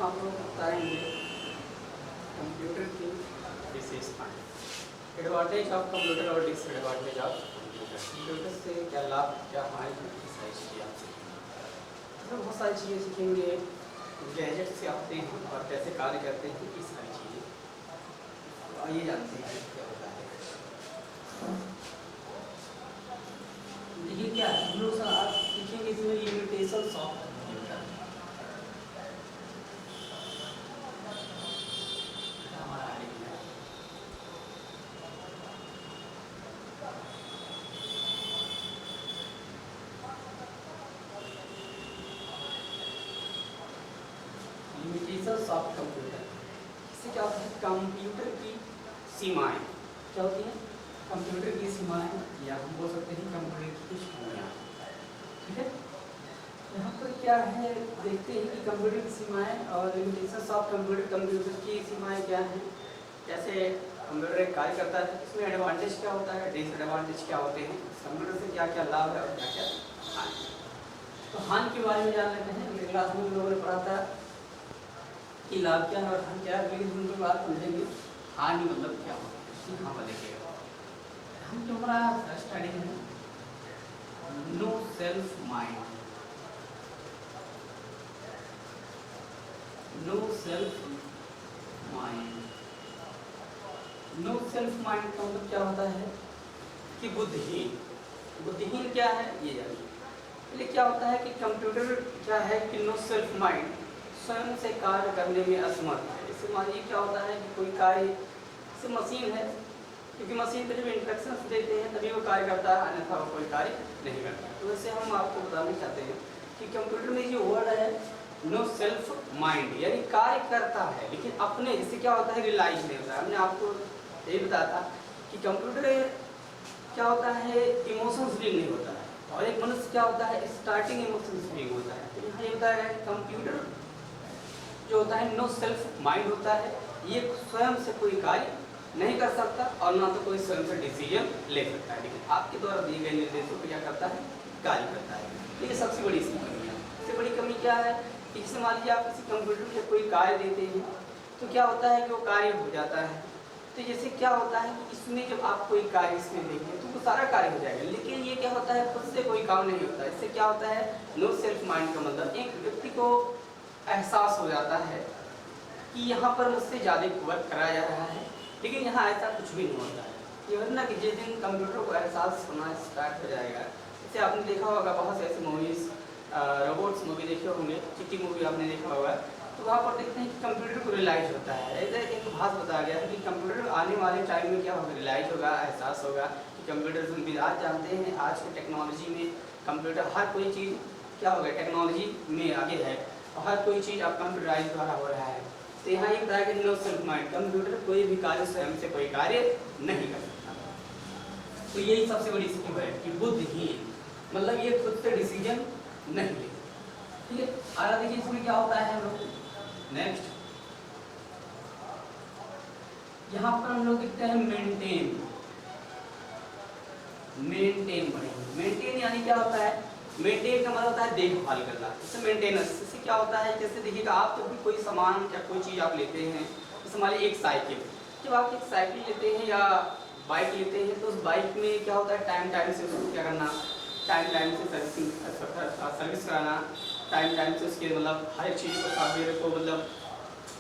आप लोग बताएंगे कंप्यूटर की विशेषताएं, एडवांटेज ऑफ कंप्यूटर और डिसएडवांटेज ऑफ कंप्यूटर। कंप्यूटर से क्या लाभ क्या हानि है, सारी चीज़ें आप सीखेंगे। बहुत सारी चीज़ें सीखेंगे, गैजेट से आते हैं और कैसे कार्य करते हैं, ये सारी चीज़ें तो आइए जानते हैं क्या होता है। देखिए क्या है, हम लोग आज सीखेंगे इसमें limitations of computer. Limitations of computer, इससे क्या होता है, कंप्यूटर की सीमाएं क्या होती हैं, कंप्यूटर की सीमाएं, या हम बोल सकते हैं कंप्यूटर की कुछ खूबियां। ठीक है, यहाँ पर क्या है, देखते हैं कि कंप्यूटर की सीमाएं और लिमिटेशंस ऑफ कंप्यूटर। कंप्यूटर की सीमाएं क्या हैं, कैसे कंप्यूटर एक कार्य करता है, इसमें एडवांटेज क्या होता है, डिसएडवांटेज क्या होते हैं, कंप्यूटर से क्या क्या लाभ है और क्या क्या हानि। तो हानि के बारे में जान लेते हैं। अगले क्लास में लोगों ने पढ़ा था कि लाभ क्या है और हानि क्या है, लेकिन उनकी बात समझेंगे हानि मतलब क्या होता है, यहाँ पर देखिएगा। हम जो हमारा स्टडी है, no self mind, no self mind. No self mind का मतलब क्या होता है कि बुद्धिहीन। बुद्धिहीन क्या है ये जानिए। पहले क्या होता है कि कंप्यूटर क्या है कि नो सेल्फ माइंड, स्वयं से कार्य करने में असमर्थ है। इससे मानिए क्या होता है कि कोई कार्य से मशीन है, क्योंकि मशीन पे जब इंस्ट्रक्शंस देते हैं तभी वो कार्य करता है, अन्यथा वो कोई कार्य नहीं करता। तो वैसे हम आपको बताना चाहते हैं कि कंप्यूटर में जो वर्ड है नो सेल्फ माइंड, यानी कार्य करता है लेकिन अपने, इससे क्या होता है, रियलाइज नहीं होता है। हमने आपको यही बताया था कि कंप्यूटर क्या होता है, इमोशंस फील नहीं होता है, और एक मनुष्य क्या होता है, स्टार्टिंग इमोशंस फील होता है। तो यहाँ ये बताया गया कि कंप्यूटर जो होता है नो सेल्फ माइंड होता है, ये स्वयं से कोई कार्य नहीं कर सकता और ना तो कोई स्वयं से डिसीजन ले सकता है, लेकिन आपके द्वारा दिए गए निर्देशों पर क्या करता है, कार्य करता है। ये सबसे बड़ी इसकी कमी है। सबसे बड़ी कमी क्या है कि जैसे मान लीजिए आप किसी कंप्यूटर से कोई कार्य देते हैं तो क्या होता है कि वो कार्य हो जाता है। तो जैसे क्या होता है कि इसमें जब आप कोई कार्य इसमें देंगे तो वो सारा कार्य हो जाएगा, लेकिन ये क्या होता है, खुद से कोई काम नहीं होता। इससे क्या होता है, नो सेल्फ माइंड का मतलब एक व्यक्ति को एहसास हो जाता है कि यहाँ पर मुझसे ज़्यादा वर्क कराया जा रहा है, लेकिन यहाँ ऐसा कुछ भी नहीं होता है। ये वरना कि जिस दिन कंप्यूटर को एहसास होना स्टार्ट हो जाएगा, जैसे आपने देखा होगा बहुत से ऐसी मूवीज़, रोबोट्स मूवी देखे होंगे, चिट्टी मूवी आपने देखा होगा, तो वहाँ पर देखते हैं कि कंप्यूटर को रियलाइज होता है। एक बात बताया गया है कि कंप्यूटर आने वाले टाइम में क्या होगा, रियलाइज होगा, एहसास होगा कि कंप्यूटर भी आज जानते हैं आज की टेक्नोलॉजी में कंप्यूटर हर कोई चीज़ क्या होगा, टेक्नोलॉजी में आगे है और हर कोई चीज़ अब कंप्यूटराइज द्वारा हो रहा है। तो यहाँ ये बताया कि नो सेल्फ माइंड, कंप्यूटर कोई भी कार्य स्वयं से कोई कार्य नहीं कर सकता। तो यही सबसे बड़ी स्कीम है कि बुद्धिहीन, मतलब ये खुद से डिसीजन नहीं ले। ठीक है, आगे देखिए इसमें क्या होता है। हम लोग नेक्स्ट यहाँ पर हम लोग देखते हैं मेंटेन। मेंटेन पढ़ेंगे। मेंटेन यानी क्या होता है, मेंटेन का मतलब होता है देखभाल करना। इससे मेंटेनेंस, इससे क्या होता है, जैसे देखिएगा आप जब भी कोई सामान या कोई चीज़ आप लेते हैं, जैसे मान लीजिए एक साइकिल, जब आप एक साइकिल लेते हैं या बाइक लेते हैं तो उस बाइक में क्या होता है, टाइम टाइम से उसको क्या करना, टाइम टाइम से सर्विस कराना, टाइम से उसके मतलब हर एक चीज़ को सॉफ्टवेयर को मतलब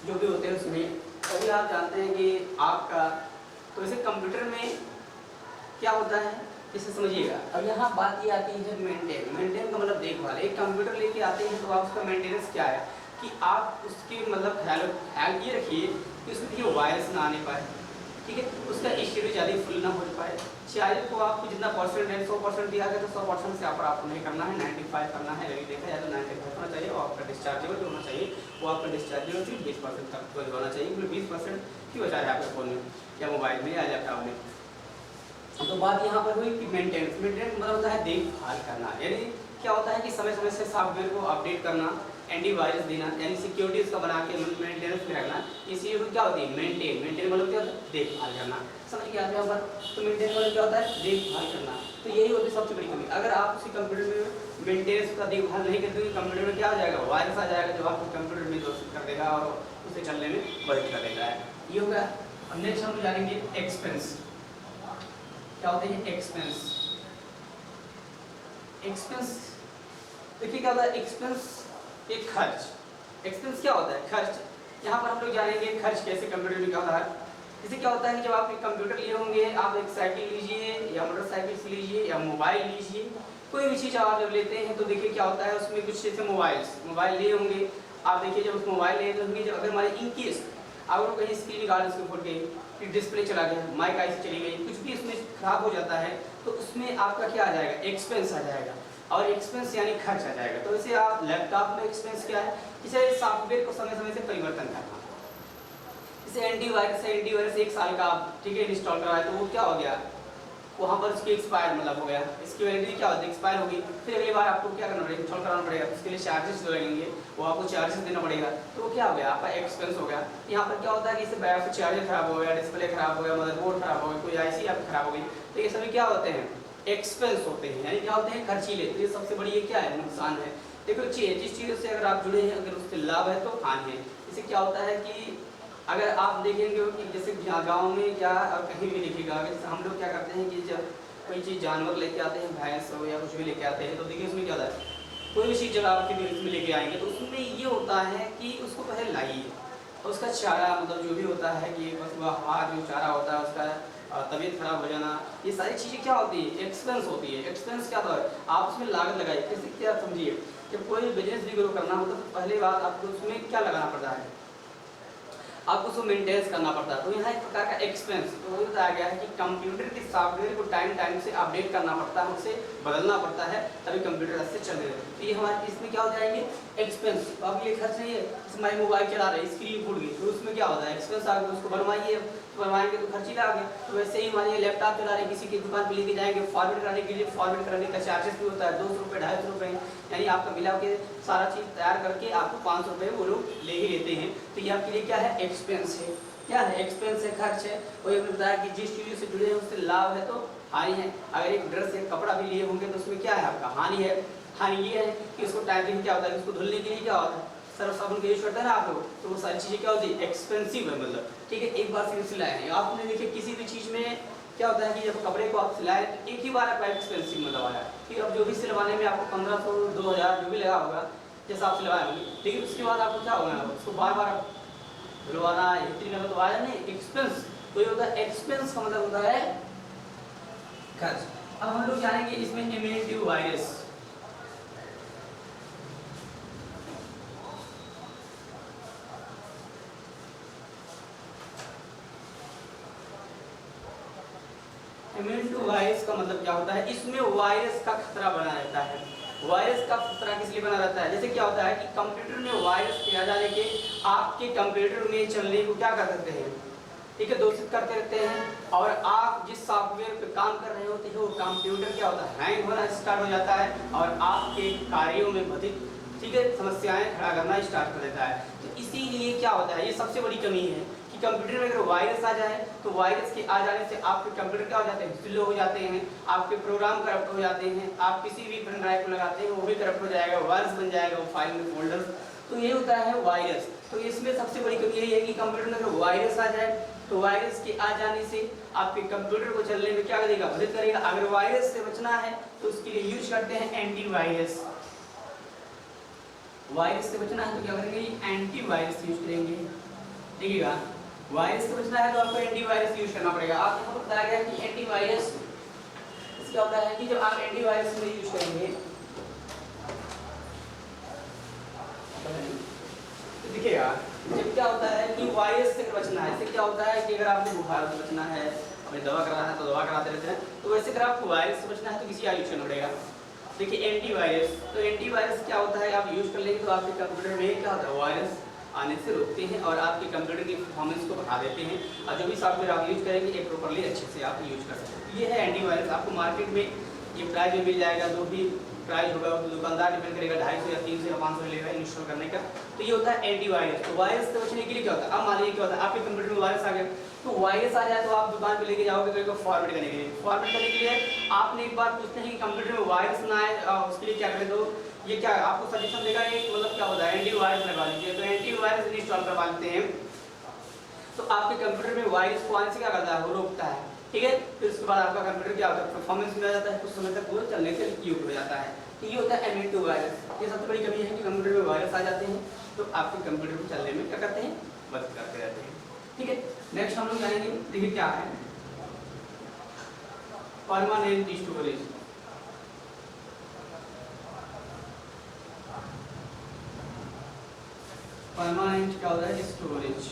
जो भी होते हैं उसमें, तभी आप जानते हैं कि आपका। तो इसे कंप्यूटर में क्या होता है, इसे समझिएगा। अब यहाँ बात ये आती है मेंटेन। मेंटेन का मतलब देखभाल। एक कंप्यूटर लेके आते हैं तो आप उसका मेंटेनेंस क्या है कि आप उसके मतलब ख्याल ये रखिए कि उसमें देखिए वायरस ना आने पाए, ठीक है, उसका स्टोरेज ज़्यादा फुल ना हो पाए। चार्जर को आपको जितना परसेंट है 100% दिया गया तो 100% से आप आपको नहीं करना है, 95 करना है। अगर देखा जाए तो 95 होना चाहिए और आपका डिस्चार्जेबल होना चाहिए, वो आपका डिस्चार्जेबल सिर्फ 20% तक होना चाहिए, मतलब 20% क्यों बचा है आपके फ़ोन में या मोबाइल में या लैपटॉप में। तो बात यहाँ पर हुई कि मेंटेनेंस। मेंटेनेंस मतलब होता है देखभाल करना, यानी क्या होता है कि समय समय से सॉफ्टवेयर को अपडेट करना, एंटीवायरस देना, यानी सिक्योरिटी उसका बना के मेंटेनेंस में रखना। इसी क्या होती है मेंटेन। मेंटेन मतलब क्या होता है, देखभाल करना। समझ गया यहाँ पर। तो मेंटेन मतलब क्या होता है, देखभाल करना। तो यही होती है सबसे बड़ी कमी। अगर आप उसी कंप्यूटर में मेंटेनेंस का देखभाल नहीं करते तो कंप्यूटर में क्या आ जाएगा, वायरस आ जाएगा जो आपको कंप्यूटर में दोस्त कर देगा। देगा और उसे चलने में मदद कर देता है। ये होगा। अब नेक्स्ट हम जानेंगे एक्सपेंस। क्या होते हैं एक्सपेंस? एक्सपेंस देखिए क्या होता है एक्सपेंस, एक खर्च। एक्सपेंस क्या होता है? खर्च। यहाँ पर हम लोग जानेंगे खर्च कैसे कंप्यूटर में क्या होता है। जैसे क्या होता है कि जब आप एक कंप्यूटर लिए होंगे, आप एक साइकिल लीजिए या मोटरसाइकिल लीजिए या मोबाइल लीजिए, कोई भी चीज़ आप जब लेते हैं तो देखिए क्या होता है उसमें कुछ जैसे मोबाइल लिए होंगे आप, देखिए जब उस मोबाइल लिए होंगे, जब अगर हमारे इनकेस अगर कहीं स्क्रीन गार्ड उसको फूट गई, फिर डिस्प्ले चला गया, माइक आई से चली गई, कुछ भी उसमें खराब हो जाता है तो उसमें आपका क्या आ जाएगा? एक्सपेंस आ जाएगा। और एक्सपेंस यानी खर्च आ जाएगा। तो वैसे आप लैपटॉप में एक्सपेंस क्या है? इसे सॉफ्टवेयर को समय समय से परिवर्तन करना। जैसे एंटीवायरस 1 साल का ठीक है इंस्टॉल कराया तो वो क्या हो गया, वहाँ पर उसकी एक्सपायर मतलब हो गया, इसकी वैलिडिटी क्या होती है? एक्सपायर होगी। फिर अगली बार आपको क्या करना पड़ेगा? इंस्टॉल कराना पड़ेगा, उसके लिए चार्जेस लगेंगे, वो आपको चार्जेस देना पड़ेगा। तो वो क्या हो गया? आपका एक्सपेंस हो गया। यहाँ पर क्या होता है कि इससे बैक चार्जर खराब हो गया, डिस्प्ले खराब हो गया, मदरबोर्ड खराब हो गया, कोई आईसी आपकी खराब हो गई, तो ये सभी क्या होते हैं? एक्सपेंस होते हैं। यानी क्या होते हैं? खर्चीले। तो ये सबसे बड़ी ये क्या है? नुकसान है। देखो जिस चीज़ से अगर आप जुड़े हैं, अगर उससे लाभ है तो हानि है। इससे क्या होता है कि अगर आप देखेंगे कि जैसे गाँव में क्या और कहीं भी देखिएगा, अगर हम लोग क्या करते हैं कि जब कोई चीज़ जानवर लेके आते हैं, भैंस हो या कुछ भी लेके आते हैं, तो देखिए उसमें क्या होता है, कोई भी चीज़ जब आपके बीच में लेके आएंगे तो उसमें ये होता है कि उसको पहले लाइए और उसका चारा मतलब जो भी होता है कि बस वह आहार जो चारा होता है उसका तबीयत खराब हो जाना, ये सारी चीज़ें क्या होती है? एक्सपेंस होती है। एक्सपेंस क्या होता है? आप उसमें लागत लगाइए। कैसे क्या समझिए, जब कोई बिजनेस भी ग्रो करना हो तो पहले बात आपको उसमें क्या लगाना पड़ता है? आपको उसको मेंटेनेंस करना पड़ता है। तो यहाँ एक प्रकार का एक्सपेंस तो वही बताया गया है कि कंप्यूटर के सॉफ्टवेयर को टाइम से अपडेट करना पड़ता है, उसे बदलना पड़ता है, तभी कंप्यूटर अच्छे चल रहे हैं। तो ये हमारे इसमें क्या हो जाएंगे? एक्सपेंस। तो अब ये खर्च नहीं है। हमारी मोबाइल चला रहे, स्क्रीन फूट गई, तो उसमें क्या होता है? एक्सपेंस आ गया, उसको बनवाइए, तो बनवाएंगे तो खर्चीला आ गया। तो वैसे ही हमारे लैपटॉप चला रहे, किसी की दुकान पर लेके जाएंगे, फॉर्मेट कराने के लिए फॉर्मेट कराने का चार्जेस भी होता है 200 रुपये 250 रुपये, यानी आपका मिला के सारा चीज़ तैयार करके आपको 500 रुपये वो लोग ले ही लेते हैं। तो ये आपके लिए क्या है? एक्सपेंस है। क्या है? एक्सपेंस है, खर्च है। और ये बताया कि जिस चीज़ से जुड़े हैं उससे लाभ है तो हानि है। अगर एक ड्रेस एक कपड़ा भी लिए होंगे तो उसमें क्या है? आपका हानि है। हानि ये है कि उसको टाइम क्या होता है, उसको धुलने के लिए क्या होता है? सर्फ साबुन का यूज करते हैं ना आप लोग, तो वो सारी चीज़ें क्या होती है? एक्सपेंसिव है मतलब, ठीक है। एक बार फिर सिलाए हैं आपने, देखिए किसी भी चीज़ में क्या होता है कि जब कपड़े को आप सिलाए तो एक ही बार आपका एक्सपेंसिव मतलब आया, फिर अब जो भी सिलवाने में आपको 1500 2000 जो भी लगा होगा जैसा आप सिलवाए होंगे, लेकिन उसके बाद आपको क्या होगा? उसको बार बार धुलवाना, इतनी नगद तो आया नहीं, एक्सपेंस। तो ये होता है एक्सपेंस का मतलब होता है खर्च। अब हम लोग जानेंगे इसमें इम्यूनिटी वायरस। इम्यूनिटी वायरस का मतलब क्या होता है? इसमें वायरस का खतरा बना रहता है। वायरस का खतरा किस लिए बना रहता है? जैसे क्या होता है कि कंप्यूटर में वायरस के आ जाने के आपके कंप्यूटर में चलने को क्या कर सकते हैं? ठीक है, दूषित करते रहते हैं। और आप जिस सॉफ्टवेयर पे काम कर रहे होते हैं वो कंप्यूटर क्या होता है? हैंग होना स्टार्ट हो जाता है और आपके कार्यों में बाधित ठीक है समस्याएं खड़ा करना स्टार्ट कर देता है। तो इसीलिए क्या होता है, ये सबसे बड़ी कमी है कि कंप्यूटर में अगर वायरस आ जाए तो वायरस के आ जाने से आपके कंप्यूटर क्या हो जाते हैं? स्लो हो जाते हैं, आपके प्रोग्राम करप्ट हो जाते हैं, आप किसी भी पेन ड्राइव को लगाते हैं वो भी करप्ट हो जाएगा, वायरस बन जाएगा वो फाइल में फोल्डर। तो ये होता है वायरस। तो इसमें सबसे बड़ी कमी यही है कि कंप्यूटर में अगर वायरस आ जाए तो वायरस के आ जाने से आपके कंप्यूटर को चलने में क्या करेगा? मदद करेगा। अगर वायरस से बचना है तो उसके लिए यूज करते हैं एंटीवायरस। वायरस से बचना है तो क्या करेंगे? एंटीवायरस यूज करेंगे। देखिएगा, वायरस से बचना है तो आपको एंटीवायरस यूज करना पड़ेगा। आपको बताया गया कि एंटीवायरस क्या होता है कि जब आप एंटीवायरस में यूज करेंगे तो देखिएगा जब क्या होता है कि वायरस से बचना है। इससे क्या होता है कि अगर आपको बुखार से बचना है, हमें दवा कराना है तो दवा कराते रहते हैं। तो वैसे अगर आपको वायरस से बचना है तो किसी का यूज करना पड़ेगा। देखिए एंटीवायरस, तो एंटीवायरस क्या होता है? आप यूज कर लेंगे तो आपके कंप्यूटर में क्या होता है? वायरस आने से रोकते हैं और आपके कंप्यूटर की परफॉर्मेंस को बढ़ा देते हैं और जो भी सॉफ्टवेयर आप यूज करेंगे एक प्रॉपर्ली अच्छे से आप यूज कर सकते हैं। ये है एंटीवायरस। आपको मार्केट में ये प्राइस में मिल जाएगा, जो भी प्राइस होगा तो दुकानदार डिपेंड करेगा 250 या 300 या 500 लेगा इंस्टॉल करने का। तो ये होता है एंटीवायरस। तो वायरस से बचने के लिए क्या होता है? अब मान लीजिए क्या होता है आपके कंप्यूटर में वायरस आ गया, तो वायरस आ जाए तो आप दुकान पे लेके जाओगे तो फॉर्मेट करने के लिए। फॉर्मेट करने के लिए आपने एक बार पूछते हैं कि कंप्यूटर में वायरस ना आए, उसके लिए क्या करें? तो ये क्या आपको सजेशन देगा, एक मतलब क्या होता है एंटीवायरस लगा लीजिए, तो एंटीवायरस इंस्टॉल करवा लेते हैं तो आपके कंप्यूटर में वायरस को आने से क्या करता है, वो रोकता है। ठीक है, फिर उसके बाद आपका कंप्यूटर क्या होता है, परफॉर्मेंस में आ जाता है, कुछ समय तक पूरा चलने के योग्य हो जाता है। तो ये होता है एम वायरस। ये सबसे बड़ी कमी है कि कंप्यूटर में वायरस आ जाते हैं तो आपके कंप्यूटर को चलने में क्या करते हैं, मदद करते रहते हैं। ठीक है, नेक्स्ट हम लोग जानेंगे, देखिए क्या है परमानेंट स्टोरेज। परमानेंट क्या होता है, स्टोरेज।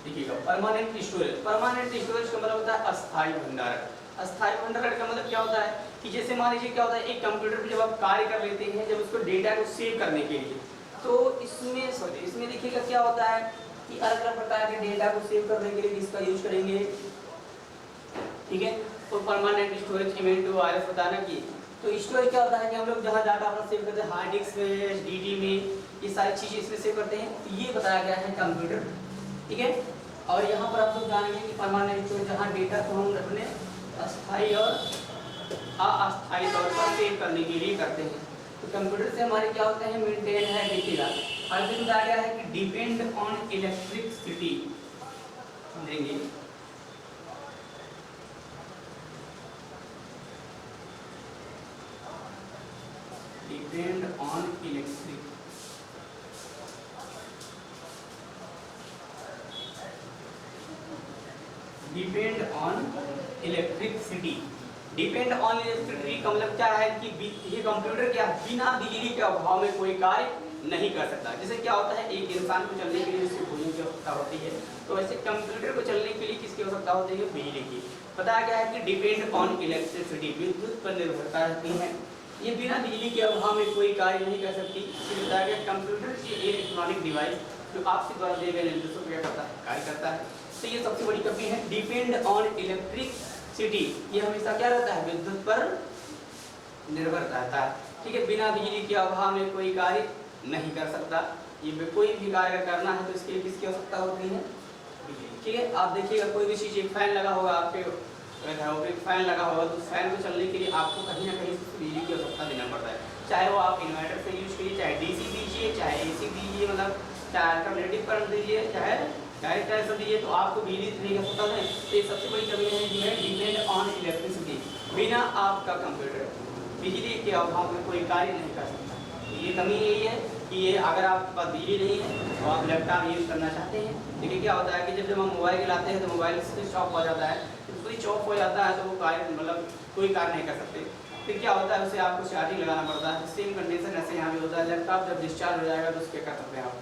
देखिएगा परमानेंट स्टोरेज, परमानेंट स्टोरेज का मतलब होता है अस्थायी भंडारण। अस्थायी भंडारण का मतलब क्या होता है कि जैसे मान लीजिए क्या होता है, एक कंप्यूटर पे जब आप कार्य कर लेते हैं, जब उसको डेटा को सेव करने के लिए, तो इसमें देखिएगा क्या होता है कि अलग अलग प्रकार के डेटा को सेव करने के लिए किसका यूज करेंगे। ठीक है, तो परमानेंट स्टोरेज इवेंट वायरस बताना कि तो स्टोरेज क्या होता है कि हम लोग जहाँ डाटा अपना सेव करते हैं, हार्ड डिस्क में, एसडीडी में, ये सारी चीजें इसमें सेव करते हैं। तो ये बताया गया है कंप्यूटर। ठीक है, और यहाँ पर आप लोग जानेंगे कि परमानेंट स्टोरेज जहाँ डेटा को हम अपने अस्थायी और अस्थायी तौर पर सेव करने के लिए करते हैं। तो कंप्यूटर से हमारे क्या होते हैं, मेंटेन है। देखिएगा हर दिन बताया गया है कि डिपेंड ऑन इलेक्ट्रिसिटी, समझेंगे depend on electric depend on electricity. Depend on electricity का मतलब क्या है कि ये कंप्यूटर क्या बिना बिजली के अभाव में कोई कार्य नहीं कर सकता। जैसे क्या होता है, एक इंसान को चलने के लिए उसकी बिजली की आवश्यकता होती है, तो ऐसे कंप्यूटर को चलने के लिए किसकी आवश्यकता होती है, बिजली की। बताया गया है कि डिपेंड ऑन इलेक्ट्रिसिटी, विद्युत पर निर्भरता रहती है, ये बिना बिजली के अभाव में कोई कार्य नहीं कर सकती। इसलिए बताया गया कंप्यूटर की इलेक्ट्रॉनिक डिवाइस जो आपके द्वारा दिए गए निर्देशों पर क्या करता है, कार्य करता है। तो ये सबसे बड़ी कमी है, डिपेंड ऑन इलेक्ट्रिसिटी, ये हमेशा क्या रहता है, विद्युत पर निर्भर रहता है। ठीक है, बिना बिजली के अभाव में कोई कार्य नहीं कर सकता। ये कोई भी कार्य करना है तो इसके लिए किसकी आवश्यकता होती है, बिजली। ठीक है, आप देखिएगा कोई भी चीज, एक फैन लगा होगा आपके फैन लगा होगा, तो फैन को चलने के लिए आपको कहीं ना कहीं बिजली की आवश्यकता देना पड़ता है। चाहे वो आप इन्वर्टर से यूज करिए, चाहे डीसी दीजिए, चाहे एसी दीजिए, मतलब चाहे अल्टरनेटिव करंट दीजिए, चाहे डायरेक्ट ऐसा दीजिए, तो आपको बिजली नहीं कर सकता है। तो ये सबसे बड़ी कमी है जो है डिपेंड ऑन इलेक्ट्रिसिटी, बिना आपका कंप्यूटर बिजली के अभाव में कोई कार्य नहीं कर सकता। तो ये कमी यही है कि ये अगर आपके पास बिजली नहीं है तो आप लैपटॉप यूज़ करना चाहते हैं, देखिए क्या होता है कि जब हम मोबाइल चलाते हैं तो मोबाइल स्विच ऑफ हो जाता है, स्विच ऑफ हो जाता है तो वो कार्य मतलब कोई कार्य नहीं कर सकते। फिर क्या होता है, उसे आपको चार्जिंग लगाना पड़ता है। सेम कंडीशन ऐसे यहाँ भी होता है, लैपटॉप जब डिस्चार्ज हो जाएगा तो उसके कर सकते हैं आप,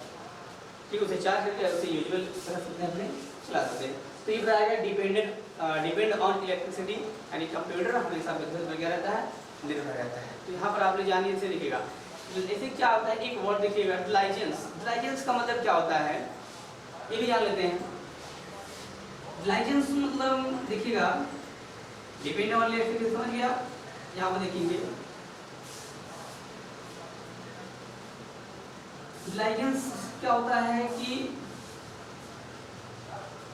ठीक, उसे चार्ज करके उसे यूजुअल कर सकते हैं, अपने चला सकते हैं। तो ये बताया डिपेंड ऑन इलेक्ट्रिसिटी, यानी कंप्यूटर हमेशा विद्युत पर क्या रहता है, निर्भर रहता है। तो यहाँ पर आप लोग जानिए, इसे लिखेगा ऐसे क्या होता है, एक वर्ड देखिएगा डिलाइजेंस। डिलाइजेंस का मतलब क्या होता है, ये भी जान लेते हैं। डिलाइजेंस मतलब देखिएगा डिपेंड ऑन इलेक्ट्रिसिटी, समझ गया। यहाँ पर देखेंगे डिलाइजेंस क्या होता है कि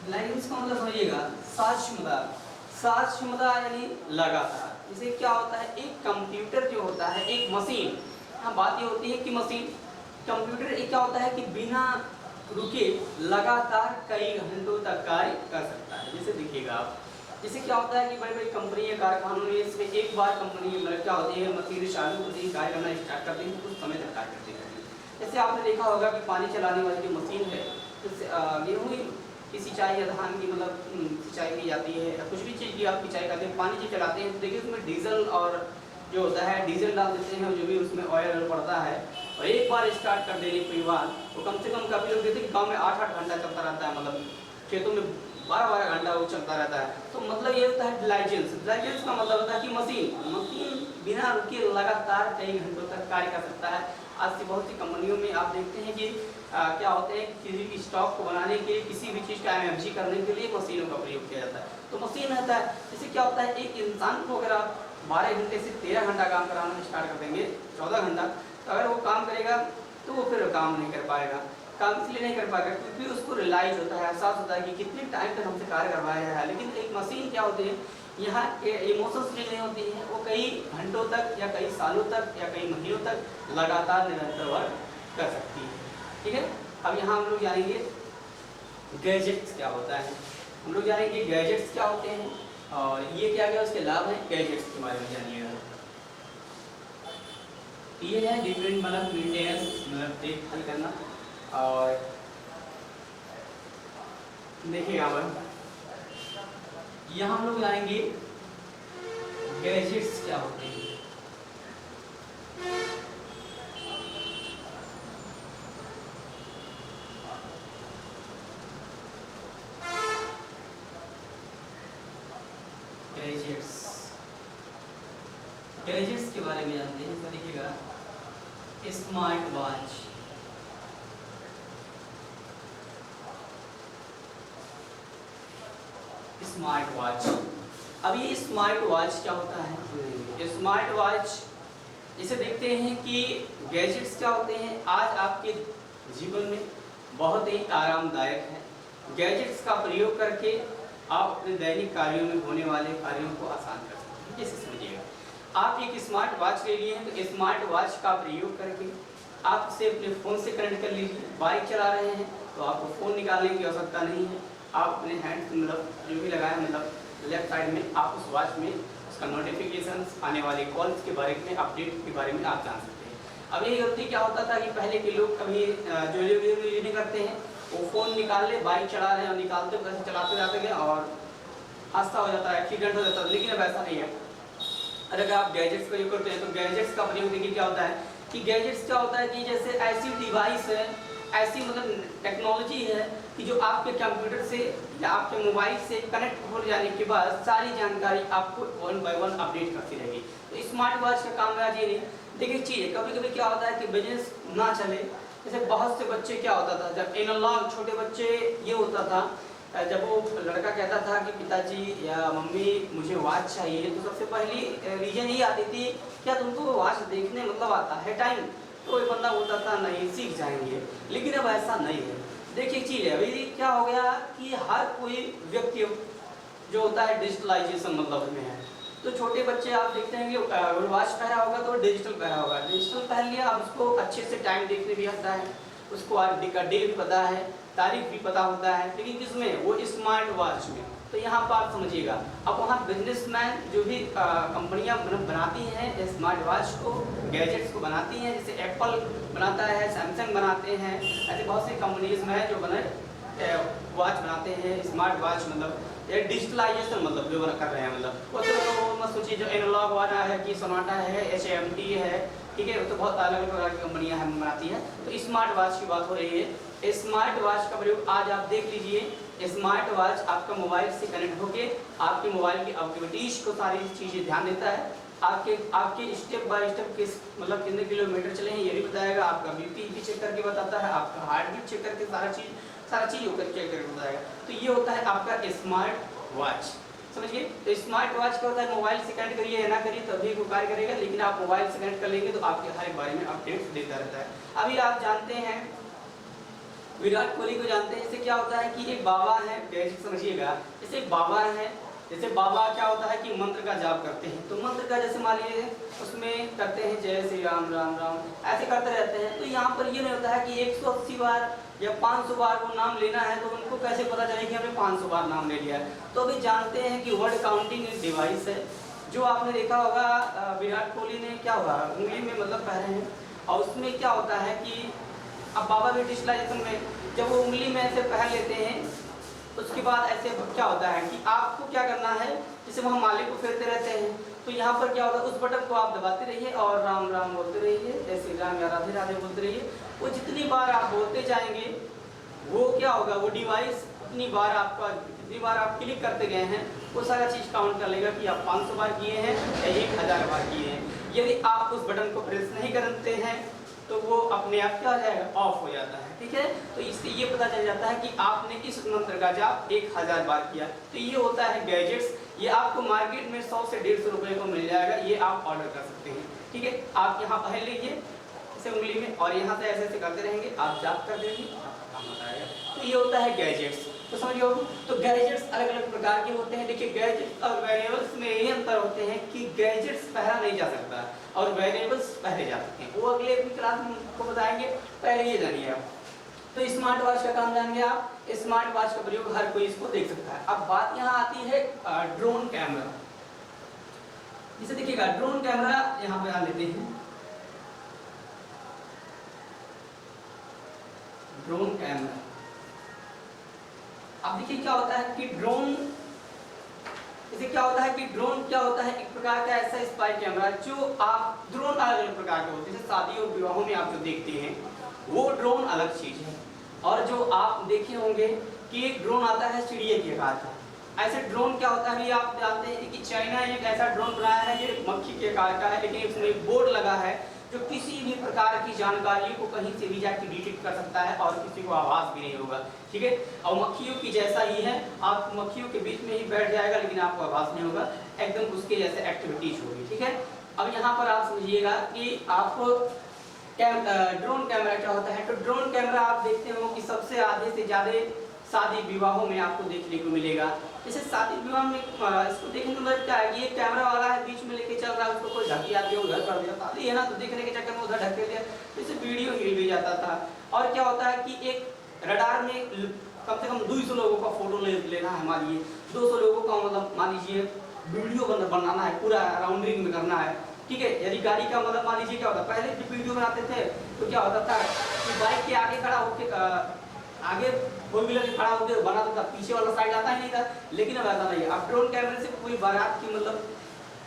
डिलाइजेंस का मतलब समझिएगा साक्ष्मता यानी लगातार। इसे क्या होता है, एक कंप्यूटर जो होता है, एक मशीन, यहाँ बात ये होती है कि मशीन कंप्यूटर एक क्या होता है कि बिना रुके लगातार कई घंटों तक कार्य कर सकता है। जैसे देखिएगा आप, जैसे क्या होता है कि बड़ी बड़ी कंपनी या कारखानों में इसमें एक बार कंपनी मतलब क्या होती है, मशीन चालू होती है, कार्य करना स्टार्ट करते हैं, कुछ समय तक कार्य करते हैं। जैसे आपने देखा होगा कि पानी चलाने वाली जो मशीन है, गेहूँ की सिंचाई या धान की मतलब सिंचाई की जाती है, या कुछ भी चीज़ की आप सिंचाई करते हैं, पानी जो चलाते हैं तो देखिए उसमें डीजल और जो होता है डीजल डाल देते हैं, जो भी उसमें ऑयल पड़ता है, और एक बार स्टार्ट कर देने के बाद तो कम से कम काफ़ी लोग देखते हैं कि गाँव में 8-8 घंटा चलता रहता है, मतलब खेतों में 12-12 घंटा वो चलता रहता है। तो मतलब ये होता है डिलाइजेंस। डिलाइजेंस का मतलब होता है कि मशीन बिना रुके लगातार कई घंटों तक कार्य कर सकता है। आज की बहुत सी कंपनियों में आप देखते हैं कि क्या होते हैं, किसी भी स्टॉक को बनाने के लिए, किसी भी चीज़ का एमएफजी करने के लिए मशीनों का प्रयोग किया जाता है। तो मशीन रहता है, इससे क्या होता है, एक इंसान को अगर आप 12 घंटे से 13 घंटा काम कराना स्टार्ट कर देंगे, 14 घंटा, तो अगर वो काम करेगा तो वो फिर काम नहीं कर पाएगा। काम इसलिए नहीं कर पाएगा क्योंकि उसको रियलाइज होता है, एहसास होता है कि कितने टाइम तक हमसे कार्य करवाया है। लेकिन एक मशीन क्या होती है, यहाँ इमोशंस भी नहीं होती हैं, वो कई घंटों तक या कई सालों तक या कई महीनों तक लगातार निरंतर वर्क कर सकती है। ठीक है, अब यहाँ हम लोग जानेंगे गैजेट्स क्या होता है, हम लोग जानेंगे गैजेट्स क्या होते हैं और ये क्या क्या उसके लाभ हैं, गैजेट्स के बारे में जानिएगा। ये है डिफरेंट मतलब मेंटेनेंस मतलब देखभाल करना। और देखिएगा यहाँ हम लोग जानेंगे गैजेट्स क्या होते हैं। गैजेट्स के बारे में जानते हैं, तो देखिएगा स्मार्ट वॉच, स्मार्ट वॉच। अब ये स्मार्ट वॉच क्या होता है, स्मार्ट वॉच इसे देखते हैं कि गैजेट्स क्या होते हैं, आज आपके जीवन में बहुत ही आरामदायक है। गैजेट्स का प्रयोग करके आप अपने दैनिक कार्यों में होने वाले कार्यों को आसान कर सकते हैं। कैसे समझिएगा, आप एक स्मार्ट वॉच ले लिए हैं तो स्मार्ट वॉच का प्रयोग करके आप उसे अपने फ़ोन से कनेक्ट कर लीजिए। बाइक चला रहे हैं तो आपको फ़ोन निकालने की आवश्यकता नहीं है, आप अपने हैंड मतलब जो भी लगाए मतलब लेफ्ट साइड में आप उस वॉच में उसका नोटिफिकेशन, आने वाले कॉल्स के बारे में, अपडेट के बारे में आप जान सकते हैं। अब ये गलती क्या होता था कि पहले के लोग कभी जो यूज नहीं करते हैं, वो फ़ोन निकाल ले, बाइक चला रहे हैं और निकालते कैसे चलाते जाते गए और हादसा हो जाता है, एक्सीडेंट हो जाता है। लेकिन अब ऐसा नहीं है, अगर आप गैजेट्स का यूज करते हैं तो गैजेट्स का प्रयोग देखिए क्या होता है कि गैजेट्स क्या होता है कि जैसे ऐसी डिवाइस है, ऐसी मतलब टेक्नोलॉजी है कि जो आपके कंप्यूटर से या आपके मोबाइल से कनेक्ट हो जाने के बाद सारी जानकारी आपको वन बाय वन अपडेट करती रहेगी। तो स्मार्ट वॉच का काम है ये नहीं। देखिए चीज़ कभी कभी क्या होता है कि बिजनेस ना चले, जैसे बहुत से बच्चे क्या होता था जब एनालॉग छोटे बच्चे ये होता था, जब वो लड़का कहता था कि पिताजी या मम्मी मुझे वॉच चाहिए, तो सबसे पहली रीजन यही आती थी क्या तुमको वॉच देखने मतलब आता है टाइम, तो कोई बंदा बोलता था नहीं सीख जाएंगे। लेकिन अब ऐसा नहीं है। देखिए चीज़ है अभी क्या हो गया कि हर कोई व्यक्ति जो होता है डिजिटलाइजेशन मतलब में है, तो छोटे बच्चे आप देखते हैं कि वॉच पहना होगा तो डिजिटल पहना होगा, डिजिटल पहन लिया, अब उसको अच्छे से टाइम देखने भी आता है, उसको आज का डे भी पता है, तारीख भी पता होता है, लेकिन किसमें, वो स्मार्ट वॉच में। तो यहाँ पर आप समझिएगा, अब वहाँ बिजनेसमैन जो भी कंपनियाँ बनाती हैं स्मार्ट वॉच को, गैजेट्स को बनाती हैं, जैसे एप्पल बनाता है, सैमसंग बनाते हैं, ऐसे बहुत सी कंपनीज में जो बने वॉच बनाते हैं स्मार्ट वॉच, मतलब एक डिजिटलाइजेशन मतलब जो कर रहे हैं, मतलब वो तो मत सोचिए जो एनालॉग वाला है कि सोनाटा है, HMT है, ठीक है, वो तो बहुत अलग अलग प्रकार की कंपनियां हम बनाती हैं। तो स्मार्ट वॉच की बात हो रही है। स्मार्ट वॉच का प्रयोग आज आप देख लीजिए, स्मार्ट वॉच आपका मोबाइल से कनेक्ट होके आपके मोबाइल की एक्टिविटीज़ को सारी चीज़ें ध्यान देता है, आपके स्टेप बाय स्टेप किस मतलब कितने किलोमीटर चले हैं ये भी बताएगा, आपका BP भी चेक करके बताता है, आपका हार्ट बीट चेक करके सारा चीज़ होकर चेक करके बताएगा। तो ये होता है आपका स्मार्ट वॉच, समझिए। तो स्मार्ट वॉच क्या होता है, मोबाइल से कनेक्ट करिए या ना करिए तभी वो कार्य करेगा, लेकिन आप मोबाइल से कनेक्ट कर लेंगे तो आपके हर एक बारे में अपडेट्स देता रहता है। अभी आप जानते हैं विराट कोहली को जानते हैं, इससे क्या होता है कि एक बाबा है, बेसिक समझिएगा, जैसे एक बाबा है, जैसे बाबा क्या होता है कि मंत्र का जाप करते हैं, तो मंत्र का जैसे मान लीजिए उसमें करते हैं जय श्री राम राम राम ऐसे करते रहते हैं। तो यहाँ पर ये नहीं होता है कि 180 बार या 500 बार वो नाम लेना है, तो उनको कैसे पता चले कि हमने 500 बार नाम ले लिया है। तो अभी जानते हैं कि वर्ड काउंटिंग डिवाइस है, जो आपने देखा होगा विराट कोहली ने क्या हुआ उंगली में मतलब पहने हैं, और उसमें क्या होता है कि अब बाबा भी डिजिटलाइजेशन में जब वो उंगली में ऐसे पहन लेते हैं, उसके बाद ऐसे क्या होता है कि आपको क्या करना है, जैसे वहाँ मालिक को फेरते रहते हैं, तो यहाँ पर क्या होता है उस बटन को आप दबाते रहिए और राम राम बोलते रहिए, जय श्री राम या राधे राधे बोलते रहिए। वो जितनी बार आप बोलते जाएंगे वो क्या होगा, वो डिवाइस उतनी बार आपका जितनी बार आप क्लिक करते गए हैं वो सारा चीज़ काउंट कर लेगा कि आप 500 बार किए हैं या 1000 बार किए हैं। यदि आप उस बटन को प्रेस नहीं करते हैं तो वो अपने आप क्या हो जाएगा, ऑफ हो जाता है, ठीक है। तो इससे ये पता चल जाता है कि आपने इस मंत्र का जाप 1000 बार किया। तो ये होता है गैजेट्स, ये आपको मार्केट में 100 से 150 रुपये को मिल जाएगा, ये आप ऑर्डर कर सकते हैं, ठीक है। आप यहाँ पहन लीजिए, इसे उंगली में, और यहाँ से ऐसे ऐसे करते रहेंगे, आप जाप कर देंगे, आपका काम हो जाएगा। तो ये होता है गैजेट्स, तो समझिए। तो गैजेट्स अलग अलग प्रकार के होते हैं। देखिए गैजेट्स और वेरिएबल्स में ये अंतर होते हैं कि गैजेट्स पहला नहीं जा सकता और वेरिएबल्स पहले जा सकते हैं। वो अगले अपनी क्लास में आपको बताएंगे, पहले ये जानिए आप। तो स्मार्ट वॉच का काम जान गए आप। स्मार्ट वॉच का प्रयोग हर कोई इसको देख सकता है। अब बात यहाँ आती है ड्रोन कैमरा। इसे देखिएगा, ड्रोन कैमरा यहाँ पे आ लेते हैं। ड्रोन कैमरा, अब देखिए क्या होता है कि ड्रोन, इसे क्या होता है कि ड्रोन क्या होता है, एक प्रकार का ऐसा स्पाई कैमरा जो आप, ड्रोन अलग अलग प्रकार के होते हैं। जैसे शादी और विवाहों में आप जो देखते हैं वो ड्रोन अलग चीज है, और जो आप देखे होंगे कि एक ड्रोन आता है चिड़िया के आकार का। ऐसे ड्रोन क्या होता है, आप जानते हैं कि चाइना एक ऐसा ड्रोन बनाया है जो मक्खी के आकार का है, लेकिन उसमें एक बोर्ड लगा है जो किसी भी प्रकार की जानकारी को कहीं से भी जाके डिटेक्ट कर सकता है और किसी को आवाज भी नहीं होगा, ठीक है। और मक्खियों की जैसा ही है, आप मक्खियों के बीच में ही बैठ जाएगा लेकिन आपको आवाज नहीं होगा, एकदम उसके जैसे एक्टिविटीज होगी, ठीक है। अब यहाँ पर आप समझिएगा कि आप ड्रोन कैमरा क्या होता है। तो ड्रोन कैमरा आप देखते हो कि सबसे आधे से ज्यादा शादी विवाहों में आपको देखने को मिलेगा। जैसे शादी विवाह में इसको देखने को मतलब क्या है कि ये कैमरा वाला है, बीच में लेके चल रहा है, उसको कोई ढकिया दिया उधर कर दिया, शादी है ना, तो देखने के चक्कर में उधर ढक दिया, तो इसे वीडियो हिल भी जाता था। और क्या होता है कि एक रडार में कम से कम 200 लोगों का फोटो लेना है, मान लीजिए 200 लोगों का, मतलब मान लीजिए वीडियो बनाना है, पूरा राउंडिंग में करना है, ठीक है। यदि गाड़ी का मतलब मान लीजिए क्या होता, पहले जब वीडियो बनाते थे तो क्या होता था कि बाइक के आगे खड़ा होकर, आगे फोर व्हीलर के खड़ा होकर बनाता था, पीछे वाला साइड आता ही नहीं था। लेकिन अब ऐसा नहीं है, अब ड्रोन कैमरे से पूरी बारात की मतलब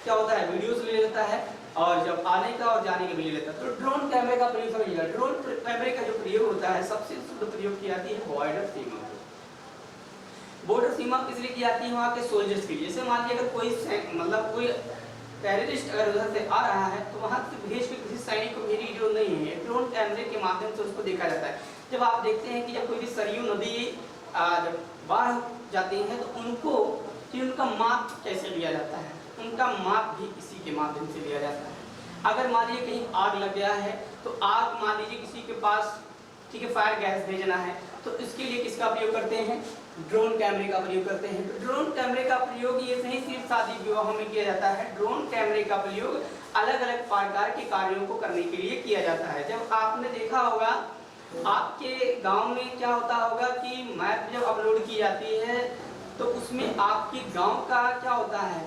क्या होता है वीडियोस ले लेता है, और जब आने का और जाने का भी ले लेता है। तो ड्रोन कैमरे का प्रयोग समझिएगा। ड्रोन कैमरे का जो प्रयोग होता है, सबसे शुद्ध प्रयोग की जाती है बॉर्डर सीमा। बॉर्डर सीमा किस लिए की जाती है, वहाँ के सोल्जर्स के लिए। जैसे मान लीजिए अगर कोई मतलब कोई टेररिस्ट अगर उधर से आ रहा है तो वहाँ से भेज के किसी सैनिक को भेजी जो नहीं है, ड्रोन कैमरे के माध्यम से उसको देखा जाता है। जब आप देखते हैं कि जब कोई भी सरयू नदी जब बाढ़ जाती है तो उनको कि उनका माप कैसे लिया जाता है, उनका माप भी इसी के माध्यम से लिया जाता है। अगर मान लीजिए कहीं आग लग गया है तो आग मान लीजिए किसी के पास, ठीक है, फायर गैस भेजना है, तो इसके लिए किसका प्रयोग करते हैं, ड्रोन कैमरे का प्रयोग करते हैं। तो ड्रोन कैमरे का प्रयोग ये नहीं सिर्फ शादी विवाहों में किया जाता है, ड्रोन कैमरे का प्रयोग अलग अलग प्रकार के कार्यों को करने के लिए किया जाता है। जब आपने देखा होगा आपके गांव में क्या होता होगा कि मैप जब अपलोड की जाती है तो उसमें आपके गांव का क्या होता है,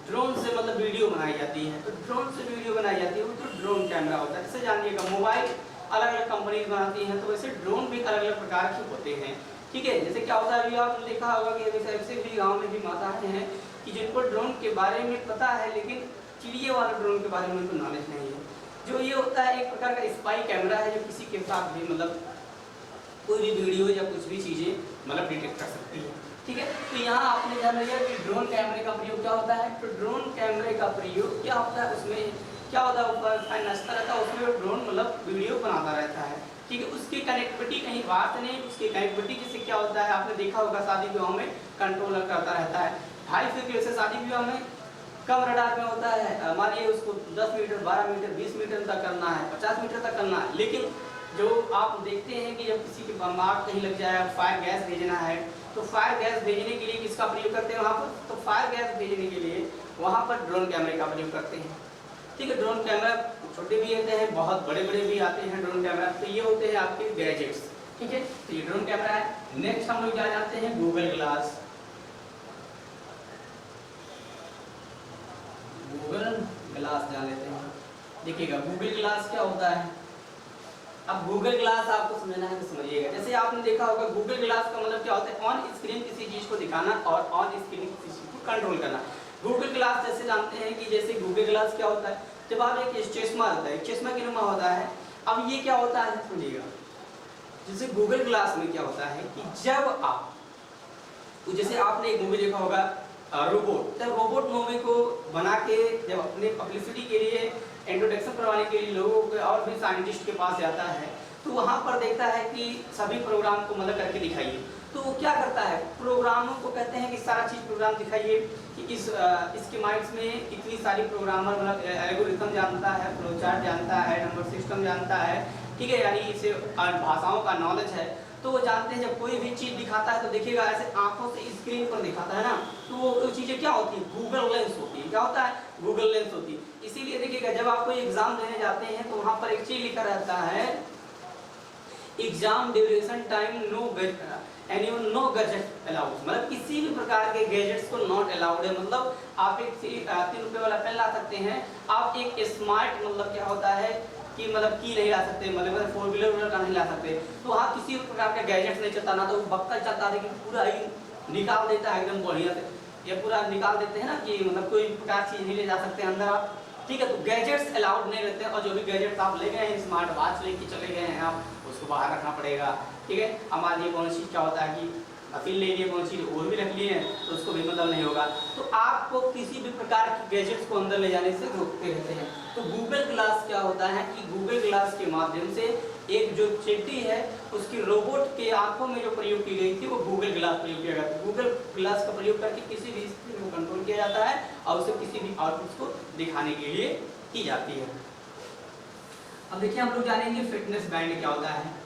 ड्रोन से मतलब वीडियो बनाई जाती है। तो ड्रोन से वीडियो बनाई जाती है वो तो ड्रोन कैमरा होता है। जैसे जानिएगा मोबाइल अलग अलग कंपनी बनाती हैं, तो वैसे ड्रोन भी अलग अलग प्रकार के होते हैं, ठीक है। जैसे क्या होता है, अभी आपने देखा होगा कि ऐसे भी गाँव में भी माताएं हैं कि जिनको ड्रोन के बारे में पता है लेकिन चिड़िए वाले ड्रोन के बारे में उनको नॉलेज नहीं है। जो ये होता है एक प्रकार का स्पाई कैमरा है जो किसी के साथ भी मतलब कोई भी वीडियो या कुछ भी चीज़ें मतलब डिटेक्ट कर सकती है, ठीक है। तो यहाँ आपने जान लिया कि ड्रोन कैमरे का प्रयोग क्या होता है। तो ड्रोन कैमरे का प्रयोग क्या होता है, उसमें क्या होता है, ऊपर नचता रहता है, उसमें ड्रोन मतलब वीडियो बनाता रहता है, ठीक है। उसकी कनेक्टिविटी कहीं बाहर से नहीं, उसकी कनेक्टिविटी से क्या होता है, आपने देखा होगा शादी विवाह में कंट्रोलर करता रहता है। 2.5 फीट से शादी विवाह में कम रडार में होता है, मान लीजिए उसको 10 मीटर 12 मीटर 20 मीटर तक करना है, 50 मीटर तक करना है। लेकिन जो आप देखते हैं कि जब किसी के बम्बार कहीं लग जाए, फायर गैस भेजना है, तो फायर गैस भेजने के लिए किसका प्रयोग करते हैं वहाँ पर, तो फायर गैस भेजने के लिए वहाँ पर ड्रोन कैमरे का प्रयोग करते हैं, ठीक है। ड्रोन कैमरा छोटे भी होते हैं, बहुत बड़े बड़े भी आते हैं ड्रोन कैमरा। तो ये होते हैं आपके गैजेट्स, ठीक है। तो ये ड्रोन कैमरा है। नेक्स्ट हम लोग क्या जानते हैं, गूगल ग्लास। गूगल ग्लास जान लेते हैं। देखिएगा गूगल ग्लास क्या होता है। अब गूगल ग्लास आपको समझना है तो समझिएगा। जैसे आपने देखा होगा गूगल ग्लास का मतलब क्या होता है, ऑन स्क्रीन किसी चीज को दिखाना और ऑन स्क्रीन किसी चीज को कंट्रोल करना। गूगल ग्लास जैसे जानते हैं कि जैसे गूगल ग्लास क्या होता है, जब आप एक चश्मा होता है, चश्मा की नुमा होता है। अब ये क्या होता है समझिएगा, जैसे गूगल ग्लास में क्या होता है कि जब आप, जैसे आपने एक मूवी देखा होगा रोबोट, जब रोबोट मूवी को बना के जब अपने पब्लिसिटी के लिए इंट्रोडक्शन करवाने के लिए लोगों के और भी साइंटिस्ट के पास जाता है, तो वहाँ पर देखता है कि सभी प्रोग्राम को मतलब करके दिखाइए। तो वो क्या करता है, प्रोग्रामों को कहते हैं कि सारा चीज़ प्रोग्राम दिखाइए कि इसके माइंड्स में इतनी सारी प्रोग्रामर मतलब एल्गोरिथम जानता है, फ्लोचार्ट जानता है, नंबर सिस्टम जानता है, ठीक है, यानी इसे भाषाओं का नॉलेज है। तो वो जानते हैं जब कोई भी चीज़ दिखाता है तो देखिएगा ऐसे आंखों से स्क्रीन पर दिखाता है ना, तो वो चीज़ें क्या होती है, गूगल लेंस होती है। क्या होता है, गूगल लेंस होती है। इसीलिए देखिएगा जब आप कोई एग्जाम देने जाते हैं तो वहाँ पर एक चीज़ लिखा रहता है, exam duration time no gadget allowed, मतलब किसी भी प्रकार के गैजेट्स को नॉट अलाउड है। मतलब आप एक 3 रुपये वाला पेन ला सकते हैं, आप एक स्मार्ट मतलब क्या होता है कि मतलब की नहीं ला सकते, मतलब 4 व्हीलर का नहीं ला सकते। तो वहाँ किसी भी प्रकार का गैजेट्स नहीं चलता, ना तो बक्का चलता है कि पूरा ही निकाल देता है एकदम बढ़िया से, ये पूरा निकाल देते हैं ना कि मतलब कोई प्रकार चीज़ नहीं ले जा सकते अंदर आप, ठीक है। तो गैजेट्स अलाउड नहीं रहते हैं, और जो भी गैजेट्स आप ले गए हैं, स्मार्ट वॉच लेके चले गए हैं आप, उसको बाहर रखना पड़ेगा, ठीक है। हमारे लिए कौन चीज़ क्या होता है कि अपील ले लिए कौन चीज़ और भी रख लिए हैं तो उसको भी मतलब नहीं होगा। तो आपको किसी भी प्रकार की गैजेट्स को अंदर ले जाने से रोकते रहते हैं। तो गूगल ग्लास क्या होता है कि गूगल ग्लास के माध्यम से एक जो चेटी है उसकी रोबोट के आंखों में जो प्रयोग की गई थी वो गूगल ग्लास प्रयोग किया गया। गूगल ग्लास का प्रयोग करके किसी भी स्क्रीन को कंट्रोल किया जाता है और उसे किसी भी आउटपुट को दिखाने के लिए की जाती है। अब देखिए हम लोग जानेंगे फिटनेस बैंड क्या होता है।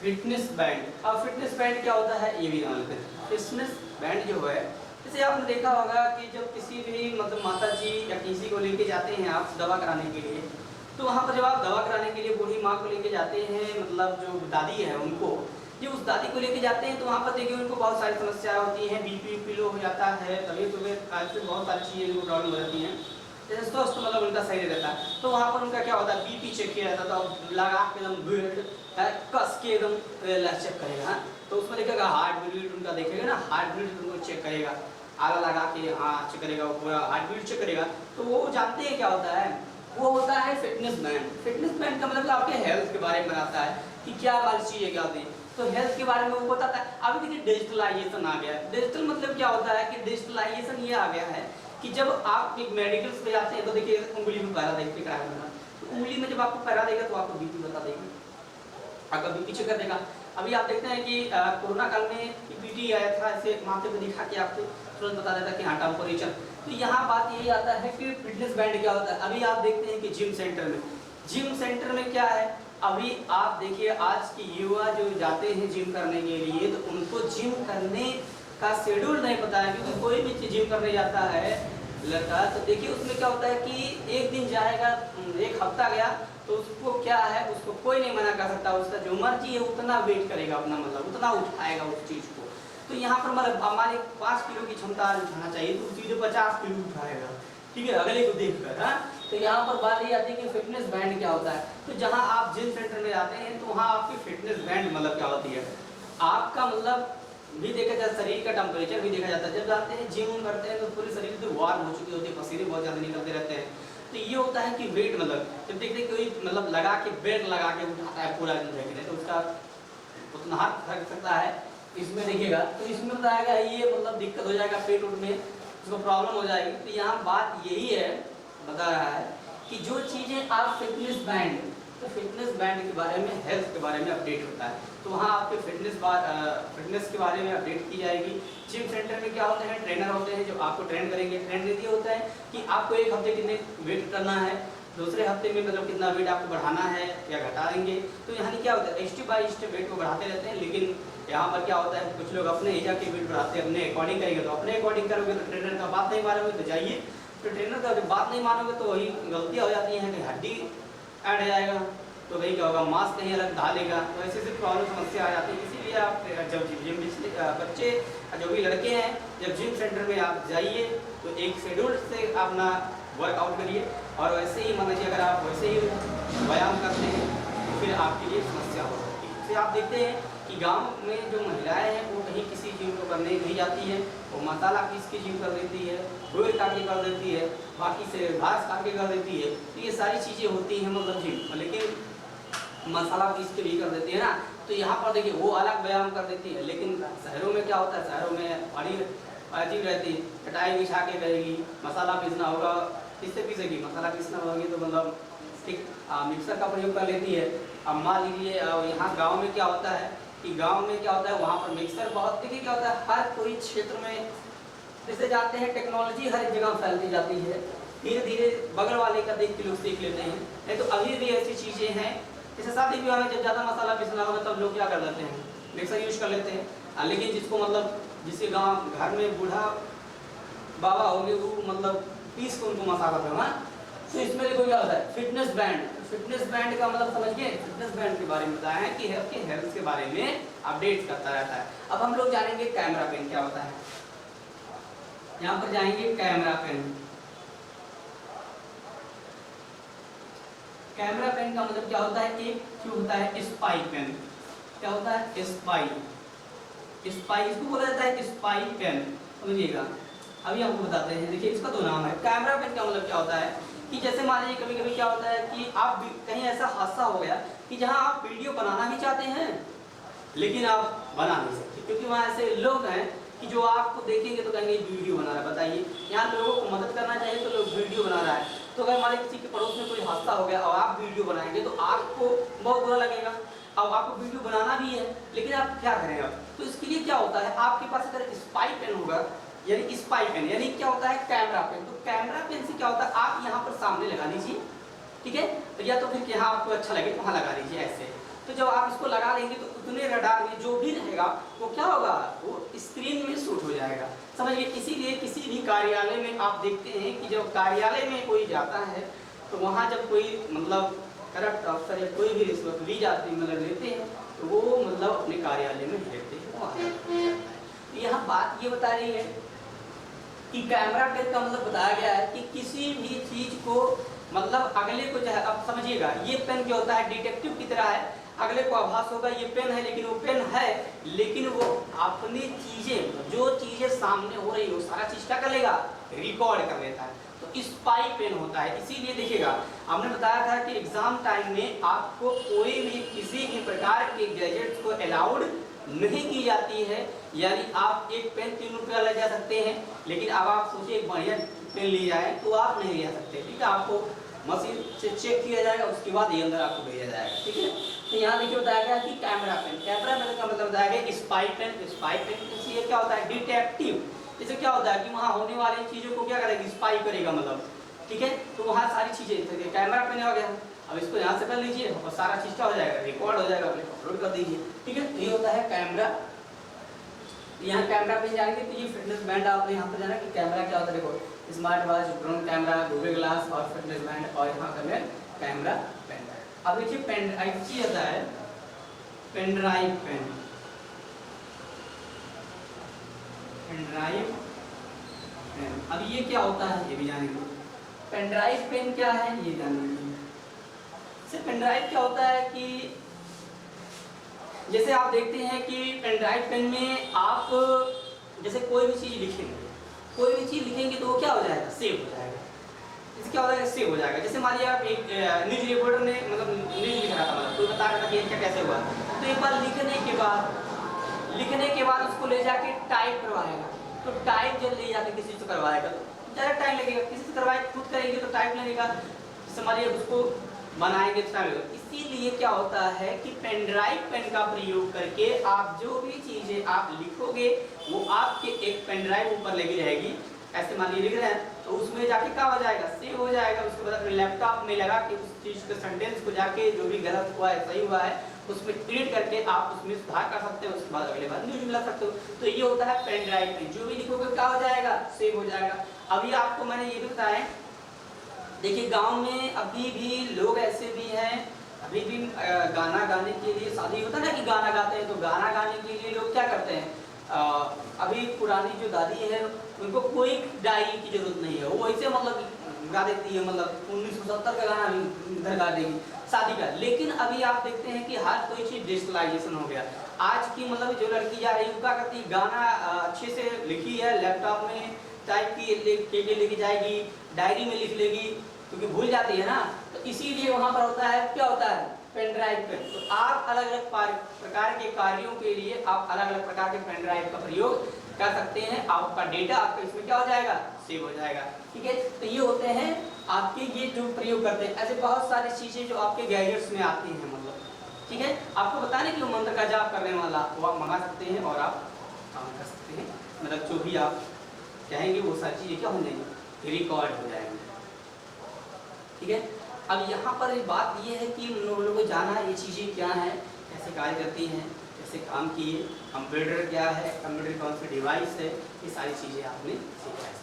फिटनेस बैंड, अब फिटनेस बैंड क्या होता है ये भी जान लेते हैं। फिटनेस बैंड जो है, जैसे आपने देखा होगा कि जब किसी भी मतलब माता जी या किसी को लेके जाते हैं आप दवा कराने के लिए, तो वहाँ पर जब आप दवा कराने के लिए बूढ़ी माँ को लेके जाते हैं, मतलब जो दादी है उनको, जो उस दादी को लेके जाते हैं तो वहाँ पर देखिए उनको बहुत सारी समस्याएं होती हैं, बीपी लो हो जाता है, तबीयत ऐसे बहुत सारी चीज़ें उनको प्रॉब्लम हो जाती हैं, जैसे स्वस्थ मतलब उनका सही रहता है। तो वहाँ पर उनका क्या होता है, बीपी चेक किया जाता था, तो लगा के एकदम कस के एकदम चेक करेगा, तो उसमें देखेगा हार्ट बीट उनका देखेगा ना, हार्ट बीट उनको चेक करेगा, आला लगा के हाँ चेक करेगा, पूरा हार्ट बीट चेक करेगा। तो वो जानते हैं क्या होता है, वो होता है फिटनेस बैंड। फिटनेस बैंड का मतलब आपके हेल्थ के बारे में बताता है कि क्या वाली चीज़ें क्या होती है, तो हेल्थ के बारे में वो बताता है। अभी देखिए डिजिटलाइजेशन आ गया है। डिजिटल मतलब क्या होता है कि डिजिटलाइजेशन ये आ गया है कि जब आप एक मेडिकल्स पे जाते हैं तो देखिए उंगली में पैरा देखते कराया, तो उंगली में जब आपको पैरा देगा तो आपको बीपी बता देगी, आपका बीपी चेक कर देगा। अभी आप देखते हैं कि कोरोना काल में पीपीटी आया था, ऐसे माथे पे दिखा के आपको तुरंत बता देता कि हाँ टेम्परेचर। तो यहाँ बात यही आता है कि फिटनेस बैंड क्या होता है। अभी आप देखते हैं कि जिम सेंटर में क्या है, अभी आप देखिए आज के युवा जो जाते हैं जिम करने के लिए तो उनको जिम करने का शेड्यूल नहीं पता है, क्योंकि कोई भी जिम करने जाता है लड़का तो देखिए उसमें क्या होता है कि एक दिन जाएगा, एक हफ्ता गया तो उसको क्या है, उसको कोई नहीं मना कर सकता, उसका जो मर्जी है उतना वेट करेगा अपना, मतलब उतना उठाएगा उस चीज़ को। तो यहाँ पर मतलब हमारे 5 किलो की क्षमता उठाना चाहिए तो उसी 50 किलो उठाएगा, ठीक है, अगले को देख कर। हाँ, तो यहाँ पर बात ये आती है कि फिटनेस बैंड क्या होता है। तो जहाँ आप जिम सेंटर में जाते हैं तो वहाँ आपकी फिटनेस बैंड मतलब क्या होती है, आपका मतलब भी देखा जाता है, शरीर का टेम्परेचर भी देखा जाता है। जब जाते हैं जिम करते हैं तो पूरे शरीर तो वार्म हो चुकी होती है, पसीने बहुत ज़्यादा निकलते रहते हैं। तो ये होता है कि वेट मतलब जब देखते कोई मतलब लगा के बेल्ट लगा के उठाता है पूरा दिन तो उसका उतना हाथ थक सकता है, इसमें देखिएगा तो इसमें बताएगा ये मतलब दिक्कत हो जाएगा, पेट उठ में उसको प्रॉब्लम हो जाएगी। तो यहाँ बात यही है, बता रहा है कि जो चीज़ें आप फिटनेस बैंड, तो फिटनेस बैंड के बारे में, हेल्थ के बारे में अपडेट होता है, तो वहाँ आपके फिटनेस के बारे में अपडेट की जाएगी। जिम सेंटर में क्या होते हैं, ट्रेनर होते हैं जो आपको ट्रेन करेंगे। ट्रेन ये होता है कि आपको एक हफ्ते कितने वेट करना है, दूसरे हफ्ते में मतलब कितना वेट आपको बढ़ाना है या घटा देंगे। तो यहाँ क्या होता है, स्टेप बाय स्टेप वेट को बढ़ाते रहते हैं। लेकिन यहाँ पर क्या होता है, कुछ लोग अपने एजा के वेट बढ़ाते हैं, अपने अकॉर्डिंग करेंगे तो अपने अकॉर्डिंग करोगे तो ट्रेनर का बात नहीं मानोगे तो जाइए, तो ट्रेनर का जब बात नहीं मानोगे तो वही गलतियाँ हो जाती हैं कि हड्डी ऐड जाएगा तो वही क्या होगा, मांस कहीं अलग ढालेगा, तो ऐसे ऐसे प्रॉब्लम समस्या आ जाती है। इसीलिए आप जब जिम बच्चे जो भी लड़के हैं जब जिम सेंटर में आप जाइए तो एक शेड्यूल से अपना वर्कआउट करिए, और वैसे ही मान लीजिए अगर आप वैसे ही व्यायाम करते हैं तो फिर आपके लिए समस्या हो सकती है। फिर आप देखते हैं कि गांव में जो महिलाएं हैं वो कहीं किसी जिम को करने नहीं जाती है, वो मसाला पीस के जिम कर देती है, गोल काट के कर देती है, बाकी से घास काट के कर देती है। तो ये सारी चीज़ें होती हैं मतलब जिम, लेकिन मसाला पीस के भी कर देती है ना। तो यहाँ पर देखिए वो अलग व्यायाम कर देती है। लेकिन शहरों में क्या होता है, शहरों में बड़ी अजीब रहती है, चटाई बिछा के रहेगी, मसाला पीसना होगा, किससे पीसेगी, मसाला पीसना होगी तो मतलब ठीक मिक्सर का प्रयोग कर लेती है। अब मान लीजिए यहाँ गांव में क्या होता है कि गांव में क्या होता है, वहाँ पर मिक्सर बहुत, देखिए क्या होता है हर कोई क्षेत्र में जैसे जाते हैं टेक्नोलॉजी हर एक जगह फैलती जाती है, धीरे धीरे बगल वाले का देख के लोग सीख लेते हैं। नहीं तो अभी भी ऐसी चीज़ें हैं, जैसे शादी विवाह में जब ज़्यादा मसाला पीसना होगा तब लोग क्या कर लेते हैं, मिक्सर यूज कर लेते हैं। लेकिन जिसको मतलब जिसके गाँव घर में बूढ़ा बाबा होंगे वो मतलब पीस को उनको मसाला देना। तो इसमें देखो क्या होता है फिटनेस बैंड, फिटनेस बैंड का मतलब समझ गए, फिटनेस बैंड के बारे में बताया है कि आपके हेल्थ के बारे में अपडेट करता रहता है। अब हम लोग जानेंगे कैमरा पेन क्या होता है। यहाँ पर जाएंगे कैमरा पेन। कैमरा पेन का मतलब क्या होता है, एक जो होता है स्पाई पेन, क्या होता है स्पाई, स्पाई इसको बोला जाता है स्पाई पेन, समझिएगा। अभी आपको बताते हैं, देखिए इसका दो नाम है। कैमरा पेन का मतलब क्या होता है कि जैसे मान लीजिए कभी कभी क्या होता है कि आप कहीं ऐसा हादसा हो गया कि जहां आप वीडियो बनाना ही चाहते हैं लेकिन आप बना नहीं सकते, क्योंकि वहाँ ऐसे लोग हैं कि जो आपको देखेंगे तो कहेंगे वीडियो बना रहा है। बताइए, यहाँ लोगों को मदद करना चाहिए तो लोग वीडियो बना रहा है, तो अगर हमारे किसी के पड़ोस में कोई हादसा हो गया और आप वीडियो बनाएंगे तो आपको बहुत बुरा लगेगा। अब आपको वीडियो बनाना भी है लेकिन आप क्या करें अब, तो इसके लिए क्या होता है आपके पास अगर स्पाई पेन होगा, यानी स्पाई पेन यानी क्या होता है कैमरा पेन। तो कैमरा पेन से क्या होता है आप यहाँ पर सामने लगा लीजिए, ठीक है, तो या तो फिर यहाँ आपको अच्छा लगे वहाँ लगा लीजिए ऐसे। तो जब आप इसको लगा लेंगे तो उतने रडार में जो भी रहेगा वो क्या होगा, वो स्क्रीन में शूट हो जाएगा, समझिए। इसीलिए किसी भी कार्यालय में आप देखते हैं कि जब कार्यालय में कोई जाता है तो वहाँ जब कोई मतलब करप्ट अफसर या कोई भी रिश्वत ली जाती मतलब लेते हैं तो वो मतलब अपने कार्यालय में भेजते हैं वहाँ। यहाँ बात ये बता रही है कि कैमरा पेन का मतलब बताया गया है कि किसी भी चीज को मतलब अगले को चाहे, अब समझिएगा ये पेन क्या होता है डिटेक्टिव की तरह है, अगले को आभास होगा ये पेन है लेकिन वो पेन है, लेकिन वो अपनी चीजें जो चीजें सामने हो रही है वो सारा चीज क्या कर लेगा, रिकॉर्ड कर लेता है। तो स्पाई पेन होता है। इसीलिए देखिएगा हमने बताया था कि एग्जाम टाइम में आपको कोई भी किसी भी प्रकार के गैजेट्स को अलाउड नहीं की जाती है, यानी आप एक पेन 3 रुपया ले जा सकते हैं लेकिन अब आप सोचिए एक बढ़िया पेन ले जाए तो आप नहीं ले जा सकते, ठीक है, आपको मशीन से चेक किया जाएगा उसके बाद ये अंदर आपको भेजा जाएगा, ठीक है। तो यहाँ देखिए बताया गया कि कैमरा पेन, कैमरा पेन का मतलब बताया गया स्पाई पेन, स्पाई पेन ये क्या होता है डिटेक्टिव, जैसे क्या होता है कि वहाँ होने वाली चीजों को क्या करेगा स्पाई करेगा मतलब, ठीक है, तो वहाँ सारी चीजें कैमरा पेन हो गया। अब इसको यहाँ से कर लीजिए और सारा चीज क्या हो जाएगा रिकॉर्ड हो जाएगा, अपलोड कर दीजिए, ठीक है। तो ये होता है कैमरा। यहाँ कैमरा पे जाएंगे तो ये फिटनेस बैंड आपने यहाँ पर जाना कि कैमरा क्या होता है, देखो smart watch, drone camera, Google glass और फिटनेस बैंड, और यहाँ का है कैमरा पेन। अब देखिए पेन ड्राइव की होता है, pen drive pen, pen drive pen. अब ये क्या होता है ये भी जानेंगे, पेन ड्राइव पेन क्या है ये जानेंगे। पेन ड्राइव क्या होता है कि जैसे आप देखते हैं कि पेन ड्राइव पेन में आप जैसे कोई भी चीज़ लिखेंगे, कोई भी चीज़ लिखेंगे तो वो क्या हो जाएगा सेव हो जाएगा, जैसे क्या हो जाएगा सेव हो जाएगा। जैसे मान लिया आप एक न्यूज रिपोर्टर ने मतलब न्यूज लिख रहा था, मतलब कोई बता रहा था कि क्या कैसे हुआ, तो एक बार लिखने के बाद उसको ले जाके टाइप करवाएगा, तो टाइप जब ले जाके किसी से करवाएगा तो ज़्यादा टाइम लगेगा, किसी से करवाए खुद करेंगे तो टाइप लगेगा, जैसे मान लिया उसको बनाएंगे तो टाइम लगेगा। इसीलिए क्या होता है कि पेन ड्राइव पेन का प्रयोग करके आप जो भी चीजें आप लिखोगे वो आपके एक पेन ड्राइव ऊपर लगी रहेगी, ऐसे मान लीजिए लिख रहे हैं तो उसमें जाके क्या हो जाएगा सेव हो जाएगा। उसके बाद अपने लैपटॉप में लगा के उस चीज के सेंटेंस को जाके जो भी गलत हुआ है सही हुआ है उसमें एडिट करके आप उसमें सुधार कर सकते हो, उसके बाद अगले बार न्यूज मिला सकते हो। तो ये होता है पेन ड्राइव पेन, जो भी लिखोगे क्या हो जाएगा सेव हो जाएगा। अभी आपको मैंने ये भी बताया, देखिए गांव में अभी भी लोग ऐसे भी हैं, अभी भी गाना गाने के लिए शादी होता है ना कि गाना गाते हैं, तो गाना गाने के लिए लोग क्या करते हैं, अभी पुरानी जो दादी है उनको कोई डायरी की जरूरत नहीं है, वो ऐसे मतलब गा देती है, मतलब 1970 का गाना भी इधर गा देगी शादी का। लेकिन अभी आप देखते हैं कि हर कोई चीज़ डिजिटलाइजेशन हो गया। आज की मतलब जो लड़की जा रही है वो क्या करती है, गाना अच्छे से लिखी है लैपटॉप में टाइप की लेके जाएगी, डायरी में लिख लेगी क्योंकि भूल जाती है ना, तो इसीलिए वहाँ पर होता है क्या होता है पेन ड्राइव पे। तो आप अलग अलग प्रकार के कार्यों के लिए आप अलग अलग प्रकार के पेन ड्राइव का प्रयोग कर सकते हैं। आपका डेटा आपका इसमें क्या हो जाएगा, सेव हो जाएगा। ठीक है, तो ये होते हैं आपके ये जो प्रयोग करते हैं। ऐसे बहुत सारी चीजें जो आपके गैजेट्स में आती हैं, मतलब ठीक है, आपको बताने कि वो मंत्र का जाप करने वाला वो आप मंगा सकते हैं और आप काम कर सकते हैं। मतलब जो भी आप कहेंगे वो सारी चीजें क्या हो जाएंगी, रिकॉर्ड हो जाएंगे। ठीक है, अब यहाँ पर एक बात ये है कि उन लोगों को जाना है ये चीज़ें क्या हैं, कैसे कार्य करती हैं, कैसे काम किए, कंप्यूटर क्या है, कंप्यूटर कौन सी डिवाइस है, ये सारी चीज़ें आपने सीखा है।